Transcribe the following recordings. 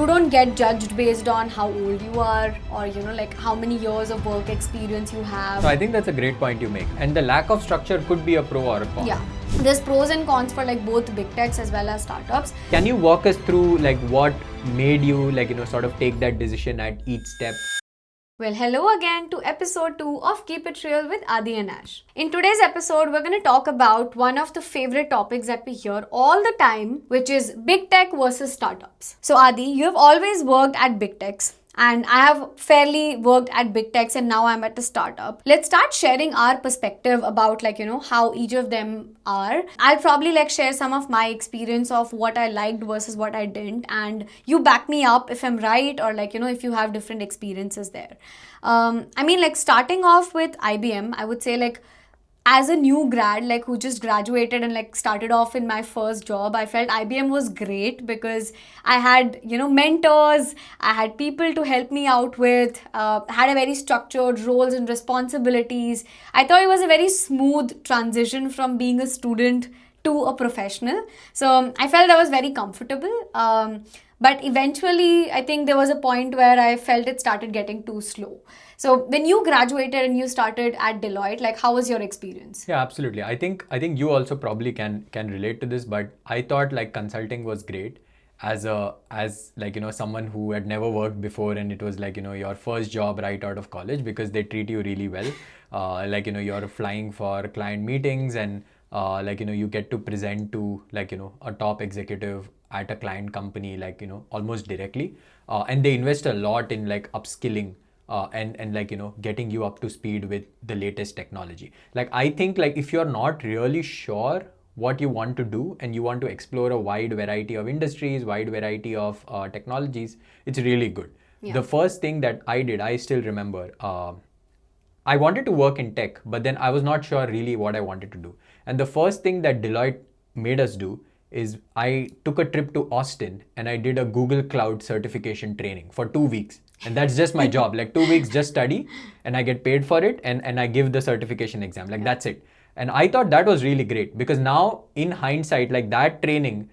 you don't get judged based on how old you are or, you know, like how many years of work experience you have. So I think that's a great point you make. And the lack of structure could be a pro or a con. Yeah. There's pros and cons for like both big techs as well as startups. Can you walk us through like what made you like, sort of take that decision at each step? Well, hello again to episode 2 of Keep It Real with Adi and Ash. In today's episode, we're going to talk about one of the favorite topics that we hear all the time, which is big tech versus startups. So Adi, you have always worked at big techs. And I have fairly worked at big techs and now I'm at a startup. Let's start sharing our perspective about like, how each of them are. I'll probably like share some of my experience of what I liked versus what I didn't. And you back me up if I'm right or like, if you have different experiences there. Like starting off with IBM, I would say like, as a new grad, like who just graduated and like started off in my first job, I felt IBM was great because I had, mentors, I had people to help me out with, had a very structured roles and responsibilities. I thought it was a very smooth transition from being a student to a professional. So I felt I was very comfortable. But eventually, I think there was a point where I felt it started getting too slow. So when you graduated and you started at Deloitte, like how was your experience? Yeah, absolutely. I think you also probably can relate to this, but I thought like consulting was great as someone who had never worked before, and it was like, your first job right out of college because they treat you really well. You're flying for client meetings and you get to present to a top executive at a client company, almost directly. And they invest a lot in like upskilling and getting you up to speed with the latest technology. Like, I think like if you're not really sure what you want to do and you want to explore a wide variety of industries, wide variety of technologies, it's really good. Yeah. The first thing that I did, I still remember, I wanted to work in tech, but then I was not sure really what I wanted to do. And the first thing that Deloitte made us do is I took a trip to Austin and I did a Google Cloud certification training for 2 weeks. And that's just my job, like 2 weeks just study and I get paid for it and I give the certification exam, like that's it. And I thought that was really great because now in hindsight, like that training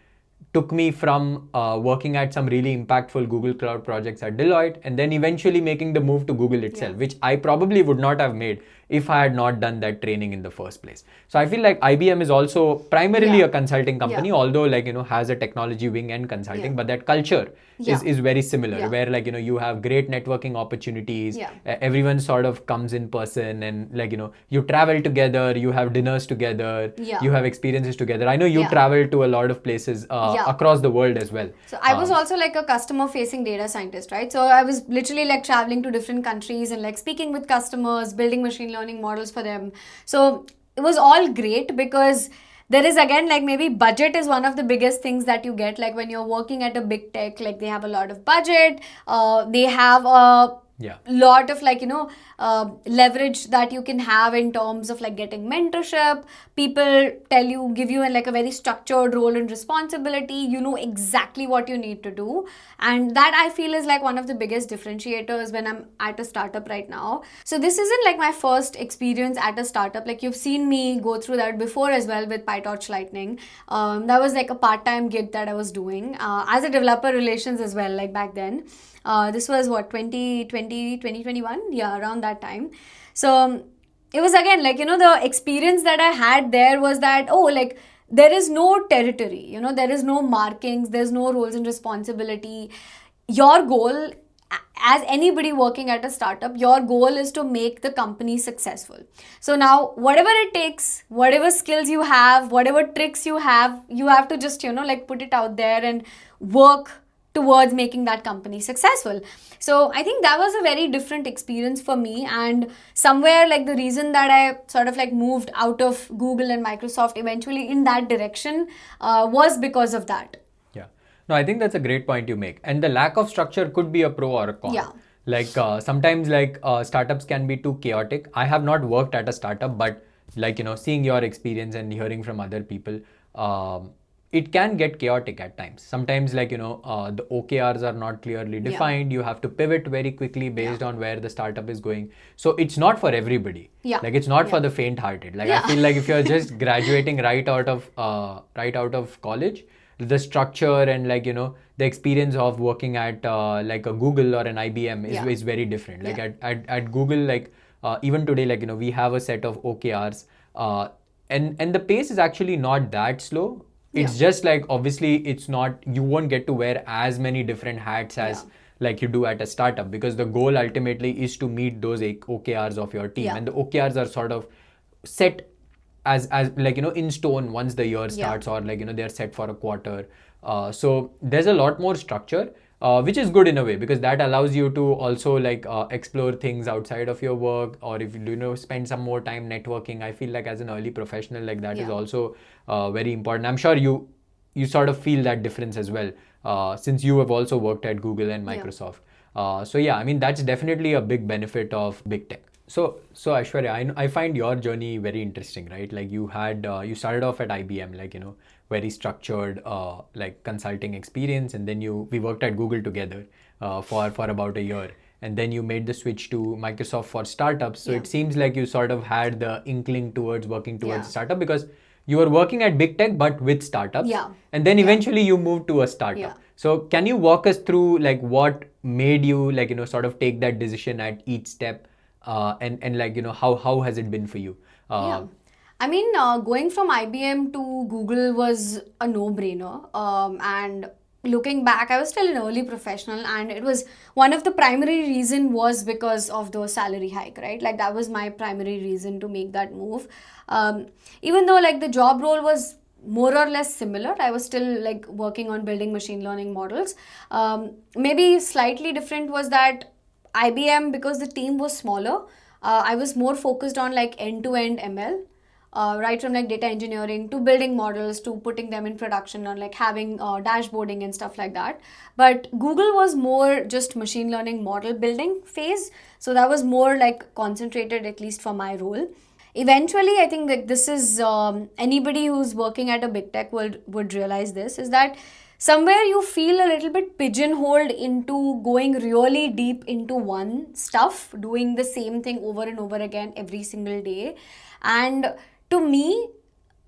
took me from working at some really impactful Google Cloud projects at Deloitte and then eventually making the move to Google itself, which I probably would not have made if I had not done that training in the first place. So I feel like IBM is also primarily a consulting company, although has a technology wing and consulting, but that culture is very similar where you have great networking opportunities, everyone sort of comes in person and you travel together, you have dinners together, you have experiences together. I know you travel to a lot of places across the world as well. So I was also like a customer facing data scientist, right? So I was literally like traveling to different countries and like speaking with customers, building machine learning models for them. So it was all great because there is again like maybe budget is one of the biggest things that you get, like when you're working at a big tech, like they have a lot of budget, they have a lot of leverage that you can have in terms of like getting mentorship. People give you like a very structured role and responsibility. You know exactly what you need to do. And that I feel is like one of the biggest differentiators when I'm at a startup right now. So this isn't like my first experience at a startup. Like you've seen me go through that before as well with PyTorch Lightning. That was like a part-time gig that I was doing as a developer relations as well, like back then. This was 2020, 2021, around that time. So it was again like, the experience that I had there was that, there is no territory, there is no markings, there's no roles and responsibility. Your goal, as anybody working at a startup, your goal is to make the company successful. So now, whatever it takes, whatever skills you have, whatever tricks you have to just, put it out there and work towards making that company successful. So I think that was a very different experience for me, and somewhere like the reason that I sort of like moved out of Google and Microsoft eventually in that direction was because of that. Yeah. No, I think that's a great point you make. And the lack of structure could be a pro or a con. Yeah. Like sometimes startups can be too chaotic. I have not worked at a startup, but seeing your experience and hearing from other people, it can get chaotic at times. Sometimes the OKRs are not clearly defined. You have to pivot very quickly based on where the startup is going. So it's not for everybody. Like it's not for the faint hearted. I feel like if you're just graduating right out of college, the structure and like, the experience of working at like a Google or an IBM is very different. Like at Google, like even today, like, we have a set of OKRs, and the pace is actually not that slow. It's just like, obviously it's not, you won't get to wear as many different hats as like you do at a startup, because the goal ultimately is to meet those OKRs of your team, and the OKRs are sort of set as like, in stone once the year starts, or like, they're set for a quarter. So there's a lot more structure, which is good in a way, because that allows you to also like explore things outside of your work, or if you spend some more time networking. I feel like as an early professional, like that is also very important. I'm sure you sort of feel that difference as well, since you have also worked at Google and Microsoft. So yeah, I mean, that's definitely a big benefit of big tech. So Aishwarya, I find your journey very interesting, right? Like you had, you started off at IBM, like, very structured, like consulting experience. And then we worked at Google together for about a year. And then you made the switch to Microsoft for startups. So it seems like you sort of had the inkling towards working towards a startup, because you were working at big tech, but with startups. And then eventually you moved to a startup. So can you walk us through like what made you like, sort of take that decision at each step? And like, how has it been for you? I mean, going from IBM to Google was a no-brainer. And looking back, I was still an early professional, and it was one of the primary reason was because of the salary hike, right? Like that was my primary reason to make that move. Even though like the job role was more or less similar, I was still like working on building machine learning models. Maybe slightly different was that IBM, because the team was smaller, I was more focused on like end-to-end ML. Right from like data engineering to building models to putting them in production, or like having dashboarding and stuff like that. But Google was more just machine learning model building phase. So that was more like concentrated, at least for my role. Eventually, I think that this is anybody who's working at a big tech would realize this, is that somewhere you feel a little bit pigeonholed into going really deep into one stuff, doing the same thing over and over again every single day. And to me,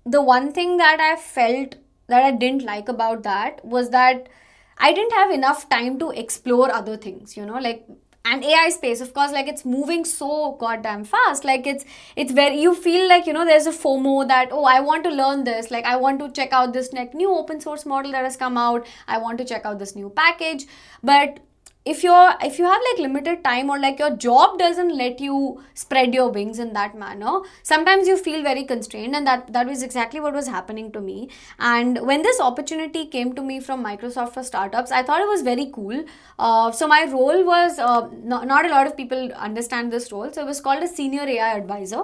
the one thing that I felt that I didn't like about that was that I didn't have enough time to explore other things, like and AI space, of course, like it's moving so goddamn fast. Like it's very, you feel like, there's a FOMO that, oh, I want to learn this. Like I want to check out this like new open source model that has come out. I want to check out this new package. But if you have like limited time, or like your job doesn't let you spread your wings in that manner, sometimes you feel very constrained, and that was exactly what was happening to me. And when this opportunity came to me from Microsoft for startups, I thought it was very cool. So my role was not a lot of people understand this role, so it was called a senior AI advisor.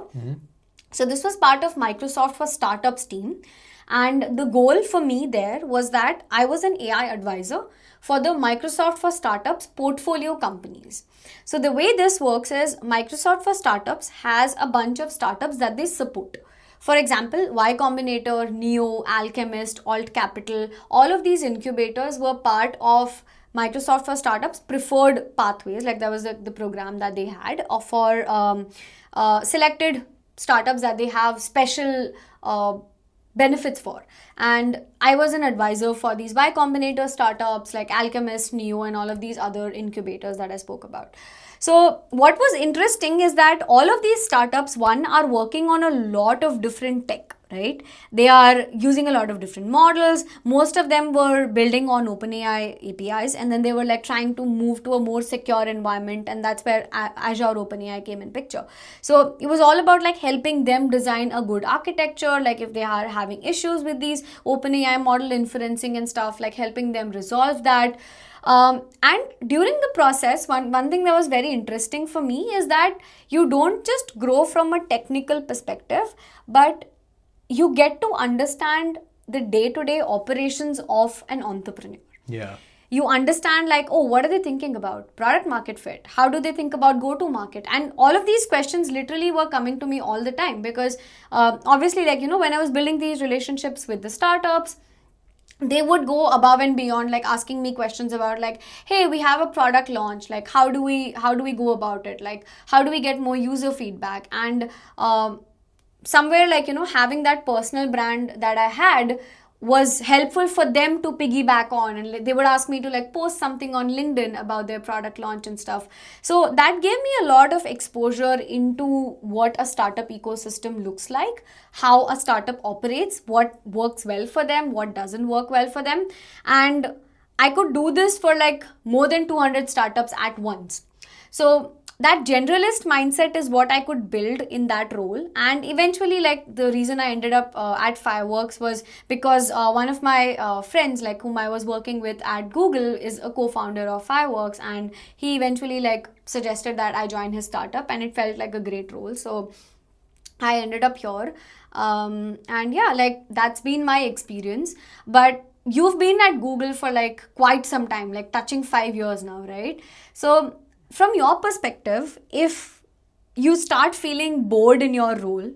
So this was part of Microsoft for startups team, and the goal for me there was that I was an AI advisor for the Microsoft for Startups portfolio companies. So the way this works is Microsoft for Startups has a bunch of startups that they support. For example, Y Combinator, Neo, Alchemist, Alt Capital, all of these incubators were part of Microsoft for Startups preferred pathways. Like that was the program that they had for selected startups that they have special benefits for. And I was an advisor for these Y Combinator startups like Alchemist, Neo, and all of these other incubators that I spoke about. So what was interesting is that all of these startups, one, are working on a lot of different tech, right? They are using a lot of different models. Most of them were building on OpenAI APIs, and then they were like trying to move to a more secure environment, and that's where Azure OpenAI came in picture. So it was all about like helping them design a good architecture, like if they are having issues with these OpenAI model inferencing and stuff, like helping them resolve that. And during the process, one thing that was very interesting for me is that you don't just grow from a technical perspective, but you get to understand the day-to-day operations of an entrepreneur. Yeah. You understand like, oh, what are they thinking about? Product market fit. How do they think about go-to-market? And all of these questions literally were coming to me all the time, because obviously, like, when I was building these relationships with the startups, they would go above and beyond, like asking me questions about like, hey, we have a product launch, like how do we go about it, like how do we get more user feedback? And somewhere like having that personal brand that I had was helpful for them to piggyback on, and like, they would ask me to like post something on LinkedIn about their product launch and stuff. So that gave me a lot of exposure into what a startup ecosystem looks like, how a startup operates, what works well for them, what doesn't work well for them. And I could do this for like more than 200 startups at once. So that generalist mindset is what I could build in that role. And eventually, like, the reason I ended up at Fireworks was because one of my friends, like, whom I was working with at Google, is a co-founder of Fireworks, and he eventually like suggested that I join his startup, and it felt like a great role. So I ended up here. And yeah, like, that's been my experience. But you've been at Google for like quite some time, like touching 5 years now, right? So from your perspective, if you start feeling bored in your role,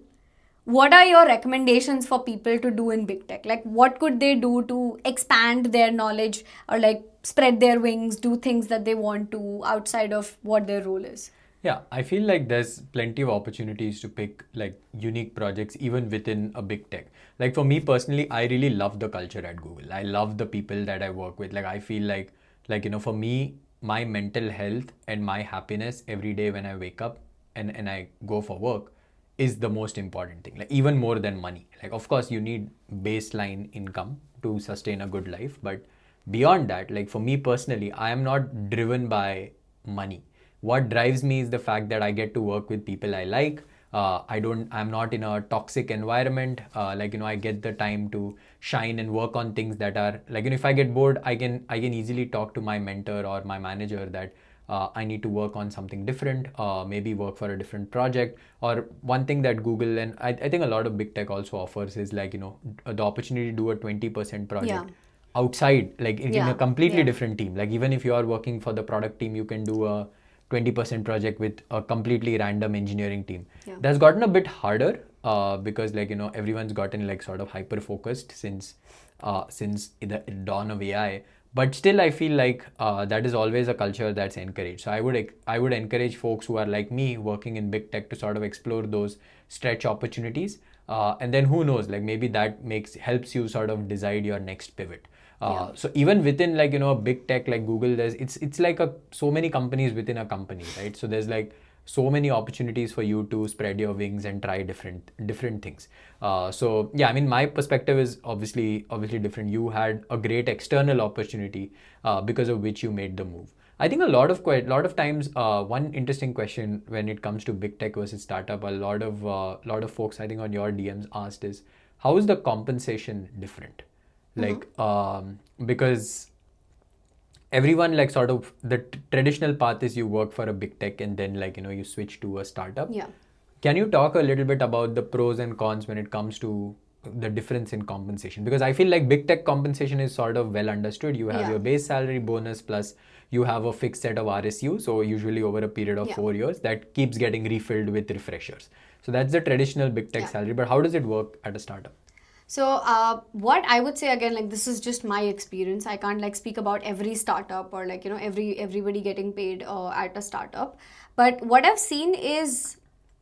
what are your recommendations for people to do in big tech? Like, what could they do to expand their knowledge, or like spread their wings, do things that they want to outside of what their role is? Yeah, I feel like there's plenty of opportunities to pick like unique projects even within a big tech. Like for me personally, I really love the culture at Google. I love the people that I work with. Like I feel like for me, my mental health and my happiness every day when I wake up and I go for work is the most important thing. Like even more than money. Like of course you need baseline income to sustain a good life, but beyond that, like for me personally, I am not driven by money. What drives me is the fact that I get to work with people I like. I'm not in a toxic environment. I get the time to shine and work on things that are like, if I get bored, I can easily talk to my mentor or my manager that I need to work on something different, maybe work for a different project. Or one thing that Google and I think a lot of big tech also offers is like, the opportunity to do a 20% project outside, like in a completely different team. Like even if you are working for the product team, you can do a 20% project with a completely random engineering team. That's gotten a bit harder because everyone's gotten like sort of hyper focused since the dawn of AI. But still, I feel like that is always a culture that's encouraged. So I would encourage folks who are like me working in big tech to sort of explore those stretch opportunities, and then who knows, like maybe that helps you sort of decide your next pivot. So even within like a big tech like Google, it's like so many companies within a company, right? So there's like so many opportunities for you to spread your wings and try different things. So yeah, I mean my perspective is obviously different. You had a great external opportunity because of which you made the move. I think a lot of times one interesting question when it comes to big tech versus startup, a lot of folks I think on your DMs asked is, how is the compensation different? Like because everyone like sort of the traditional path is you work for a big tech and then like you switch to a startup. Can you talk a little bit about the pros and cons when it comes to the difference in compensation? Because I feel like big tech compensation is sort of well understood. You have your base salary, bonus, plus you have a fixed set of RSUs, so usually over a period of 4 years that keeps getting refilled with refreshers. So that's the traditional big tech salary, but how does it work at a startup? So what I would say, again, like, this is just my experience. I can't like speak about every startup or like everybody getting paid at a startup. But what I've seen is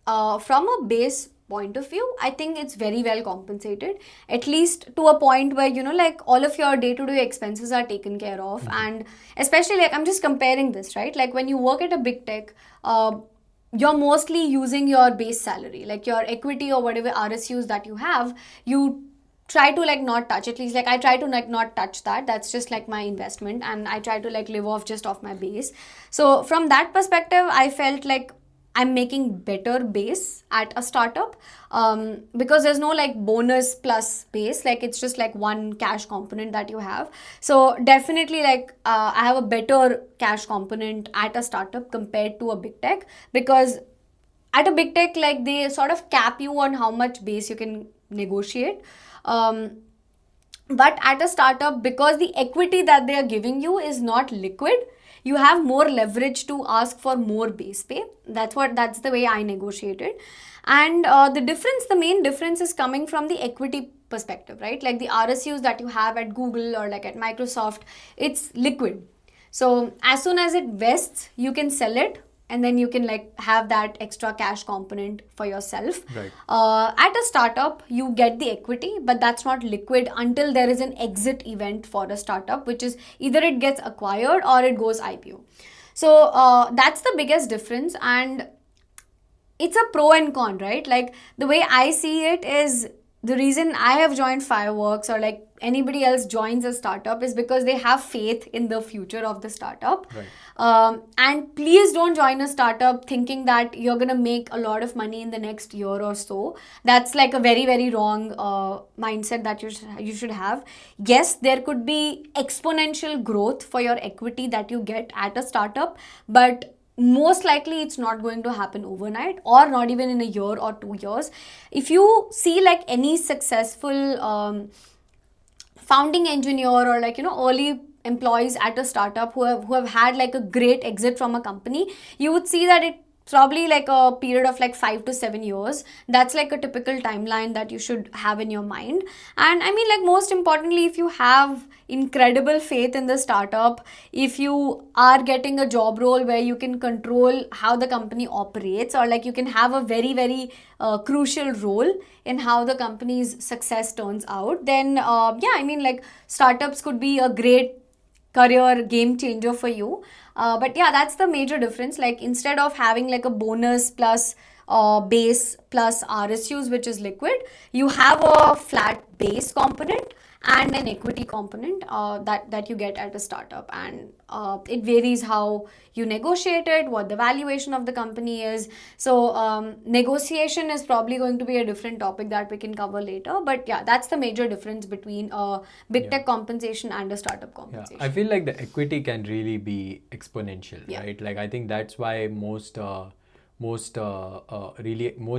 from a base point of view, I think it's very well compensated, at least to a point where like all of your day-to-day expenses are taken care of. And especially like, I'm just comparing this, right? Like when you work at a big tech, you're mostly using your base salary, like your equity or whatever RSUs that you have, you try to like not touch. At least like I try to like not touch that. That's just like my investment, and I try to like live off my base. So from that perspective, I felt like I'm making better base at a startup because there's no like bonus plus base. Like it's just like one cash component that you have. So definitely like I have a better cash component at a startup compared to a big tech, because at a big tech, like they sort of cap you on how much base you can negotiate. But at a startup, because the equity that they are giving you is not liquid, you have more leverage to ask for more base pay. That's the way I negotiated. And the main difference is coming from the equity perspective, right? Like the RSUs that you have at Google or like at Microsoft, it's liquid. So as soon as it vests, you can sell it and then you can like have that extra cash component for yourself. Right. At a startup, you get the equity, but that's not liquid until there is an exit event for a startup, which is either it gets acquired or it goes IPO. So that's the biggest difference, and it's a pro and con, right? Like the way I see it is, the reason I have joined Fireworks or like anybody else joins a startup is because they have faith in the future of the startup. Right. And please don't join a startup thinking that you're going to make a lot of money in the next year or so. That's like a very, very wrong mindset that you should have. Yes, there could be exponential growth for your equity that you get at a startup, but most likely it's not going to happen overnight, or not even in a year or 2 years. If you see like any successful founding engineer or like early employees at a startup who have had like a great exit from a company, you would see that it's probably like a period of like 5 to 7 years. That's like a typical timeline that you should have in your mind. And I mean, like, most importantly, if you have incredible faith in the startup, if you are getting a job role where you can control how the company operates, or like you can have a very, very crucial role in how the company's success turns out, then yeah, I mean, like, startups could be a great career game changer for you. But yeah, that's the major difference. Like, instead of having like a bonus plus base plus RSUs, which is liquid, you have a flat base component and an equity component that you get at a startup, and it varies how you negotiate it, what the valuation of the company is. So negotiation is probably going to be a different topic that we can cover later, but yeah, that's the major difference between big tech compensation and a startup compensation. I feel like the equity can really be exponential, Yeah. right? Like, I think that's why most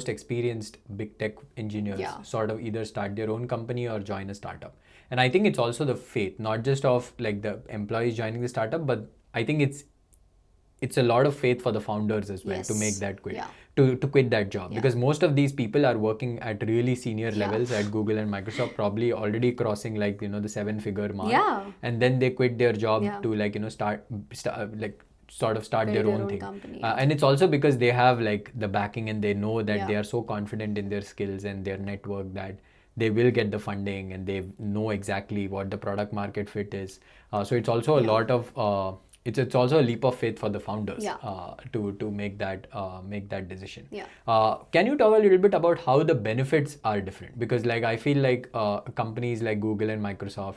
experienced big tech engineers Yeah. sort of either start their own company or join a startup. And I think it's also the faith, not just of like the employees joining the startup, but I think it's a lot of faith for the founders as well to make that quit, Yeah. to quit that job, Yeah. because most of these people are working at really senior Yeah. levels at Google and Microsoft, probably already crossing like the 7-figure mark. Yeah. And then they quit their job Yeah. to like start like sort of start Build their their own own thing. company. And it's also because they have like the backing, and they know that Yeah. they are so confident in their skills and their network that they will get the funding, and they know exactly what the product market fit is. So it's also a Yeah. lot of it's also a leap of faith for the founders Yeah. to make that decision. Yeah. Can you talk a little bit about how the benefits are different? Because like I feel like companies like Google and Microsoft,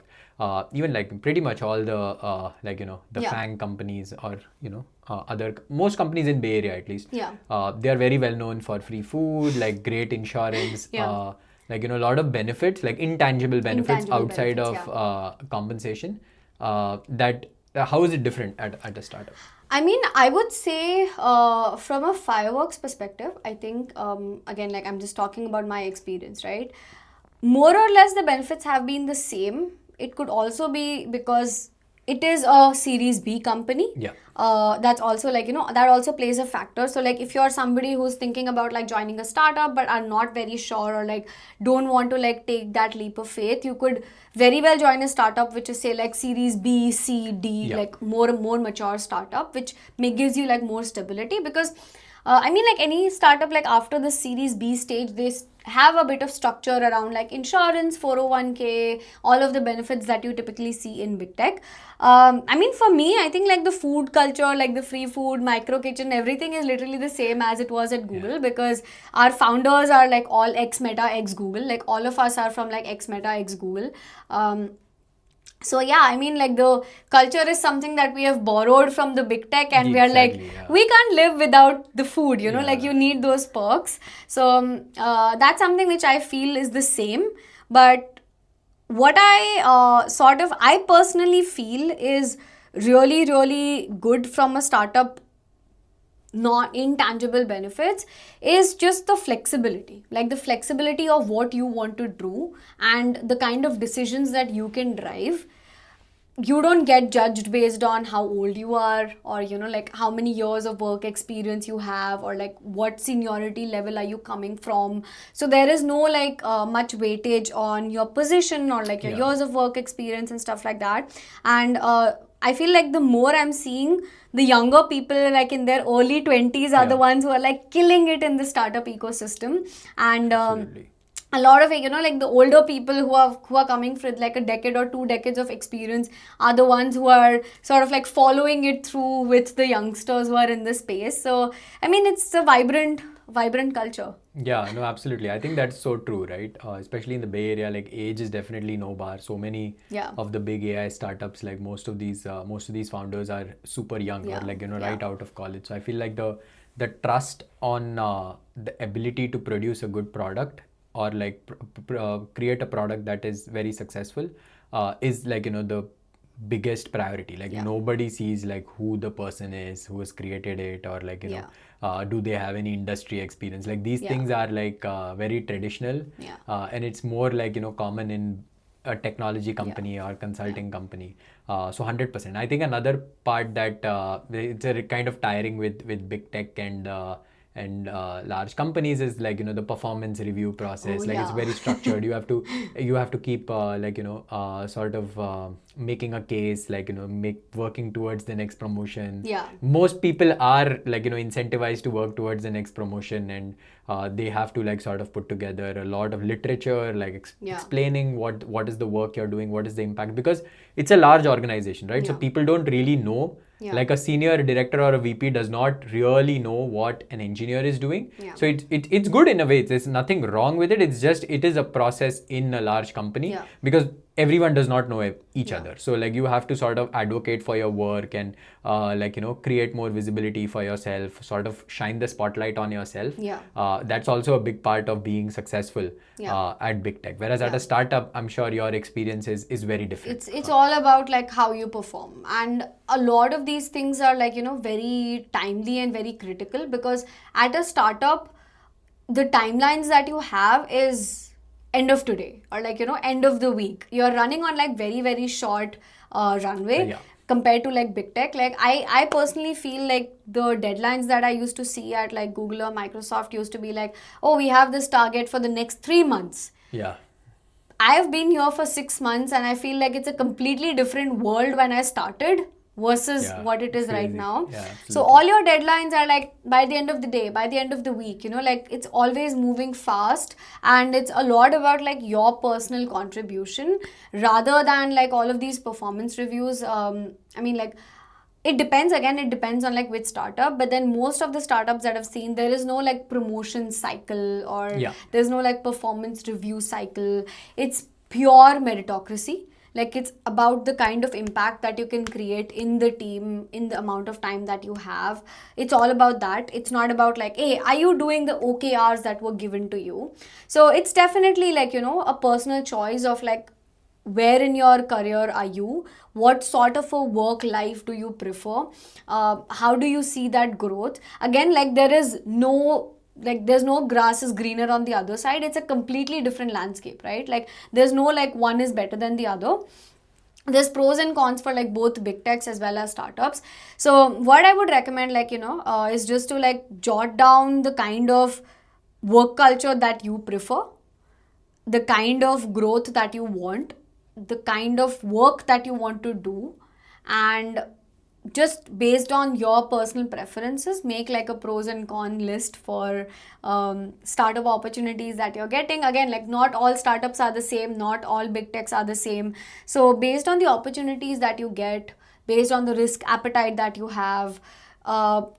even like pretty much all the the Yeah. FANG companies, or most companies in Bay Area at least, Yeah. they are very well known for free food, like great insurance, Yeah. like a lot of benefits, like intangible benefits Intangible outside benefits, of compensation. That how is it different at a startup? I mean, I would say from a Fireworks perspective, I think, again, like, I'm just talking about my experience, right? More or less, the benefits have been the same. It could also be because it is a Series B company. Yeah. That's also like, that also plays a factor. So like, if you're somebody who's thinking about like joining a startup but are not very sure, or like don't want to like take that leap of faith, you could very well join a startup which is say like Series B, C, D, Yeah. like more mature startup, which gives you like more stability. Because I mean, like, any startup, like after the Series B stage, they have a bit of structure around like insurance, 401k, all of the benefits that you typically see in big tech. I mean, for me, I think like the food culture, like the free food, micro kitchen, everything is literally the same as it was at Google, because our founders are like all ex-Meta, ex-Google. Like, all of us are from like ex-Meta, ex-Google. So yeah, I mean, like, the culture is something that we have borrowed from the big tech, and we are like, Exactly, yeah. we can't live without the food, like Yeah. you need those perks. So that's something which I feel is the same. But what I personally feel is really, really good from a startup, not intangible benefits, is just the flexibility, like the flexibility of what you want to do and the kind of decisions that you can drive. you don't get judged based on how old you are, or like how many years of work experience you have, or like what seniority level are you coming from. So there is no like much weightage on your position or like your Yeah. years of work experience and stuff like that. And I feel like the more I'm seeing, the younger people like in their early 20s are the Yeah. ones who are like killing it in the startup ecosystem. And Absolutely. a lot of it, like the older people who are coming with like a decade or 2 decades of experience are the ones who are sort of like following it through with the youngsters who are in the space. So I mean, it's a vibrant culture. Yeah, no, absolutely. I think that's so true, right? Especially in the Bay Area, like age is definitely no bar. So many Yeah. of the big AI startups, like most of these founders are super young, or Yeah. like Yeah. right out of college. So I feel like the trust on the ability to produce a good product, or like create a product that is very successful, is like the biggest priority. Like Yeah. nobody sees like who the person is who has created it, or like Yeah. do they have any industry experience. Like these Yeah. things are like very traditional. Yeah. And it's more like common in a technology company or consulting company. So 100%. I think another part that it's a kind of tiring with big tech and large companies is like the performance review process. Oh, like it's yeah. very structured. You have to keep sort of making a case, like working towards the next promotion. Yeah. Most people are like incentivized to work towards the next promotion, and they have to like sort of put together a lot of literature, like Yeah. explaining what is the work you're doing, what is the impact, because it's a large organization, right? So Yeah. people don't really know. Yeah. Like a senior director or a VP does not really know what an engineer is doing. Yeah. So it's good in a way. There's nothing wrong with it. It's just it is a process in a large company. Yeah. Because everyone does not know each Yeah. other. So like you have to sort of advocate for your work, and create more visibility for yourself, sort of shine the spotlight on yourself. Yeah. That's also a big part of being successful at big tech. Whereas at a startup, I'm sure your experience is very different. It's all about like how you perform, and a lot of these things are like very timely and very critical, because at a startup the timelines that you have is end of today, or like end of the week. You're running on like very very short runway. Yeah. Compared to like big tech, like I personally feel like the deadlines that I used to see at like Google or Microsoft used to be like, oh, we have this target for the next 3 months. Yeah. I've been here for 6 months, and I feel like it's a completely different world when I started versus what it is right Crazy. now. Yeah, So absolutely. all your deadlines are like by the end of the day, by the end of the week, like it's always moving fast, and it's a lot about like your personal contribution rather than like all of these performance reviews. I mean, like, it depends on like which startup, but then most of the startups that I've seen, there is no like promotion cycle, or there's no like performance review cycle. It's pure meritocracy. Like it's about the kind of impact that you can create in the team in the amount of time that you have. It's all about that. It's not about like, hey, are you doing the OKRs that were given to you? So it's definitely like a personal choice of like, where in your career are you, what sort of a work life do you prefer, how do you see that growth. Again, like there's no grass is greener on the other side. It's a completely different landscape, right? Like there's no like one is better than the other. There's pros and cons for like both big techs as well as startups. So what I would recommend, like is just to like jot down the kind of work culture that you prefer, the kind of growth that you want, the kind of work that you want to do, and just based on your personal preferences, make like a pros and con list for startup opportunities that you're getting. Again, like not all startups are the same, not all big techs are the same. So based on the opportunities that you get, based on the risk appetite that you have,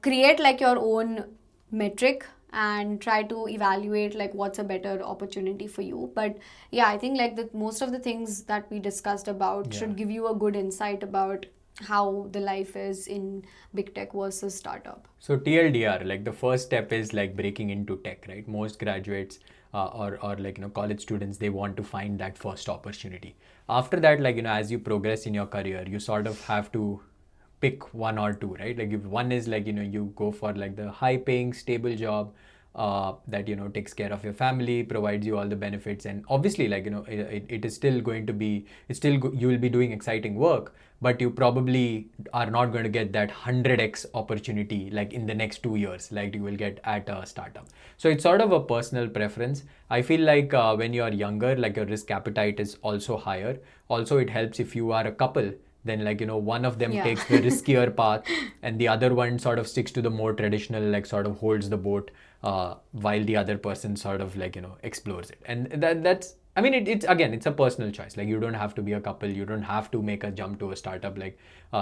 create like your own metric and try to evaluate like what's a better opportunity for you. But yeah, I think like most of the things that we discussed about should give you a good insight about how the life is in big tech versus startup. So TLDR, like the first step is like breaking into tech, right? Most graduates or like college students, they want to find that first opportunity. After that, like as you progress in your career, you sort of have to pick one or two, right? Like if one is like you go for like the high paying stable job, that, you know, takes care of your family, provides you all the benefits, and obviously, like, you know, it is still going to be, you will be doing exciting work, but you probably are not going to get that 100x opportunity like in the next 2 years like you will get at a startup. So it's sort of a personal preference. I feel like when you are younger, like your risk appetite is also higher. Also, it helps if you are a couple, then, like, you know, one of them Yeah. takes the riskier path and the other one sort of sticks to the more traditional, like, sort of holds the boat, while the other person sort of, like, you know, explores it. And that's, I mean, it's again, it's a personal choice. Like, you don't have to be a couple, you don't have to make a jump to a startup. Like,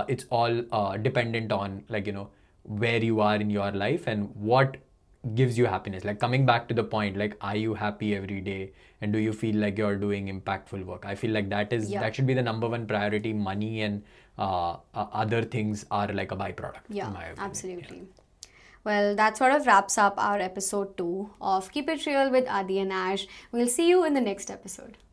it's all dependent on, like, you know, where you are in your life and what gives you happiness. Like, coming back to the point, like, are you happy every day and do you feel like you're doing impactful work? I feel like Yeah. that should be the number one priority. Money and other things are like a byproduct, Yeah, in my opinion. absolutely. Well, that sort of wraps up our episode 2 of Keep It Real with Adi and Ash. We'll see you in the next episode.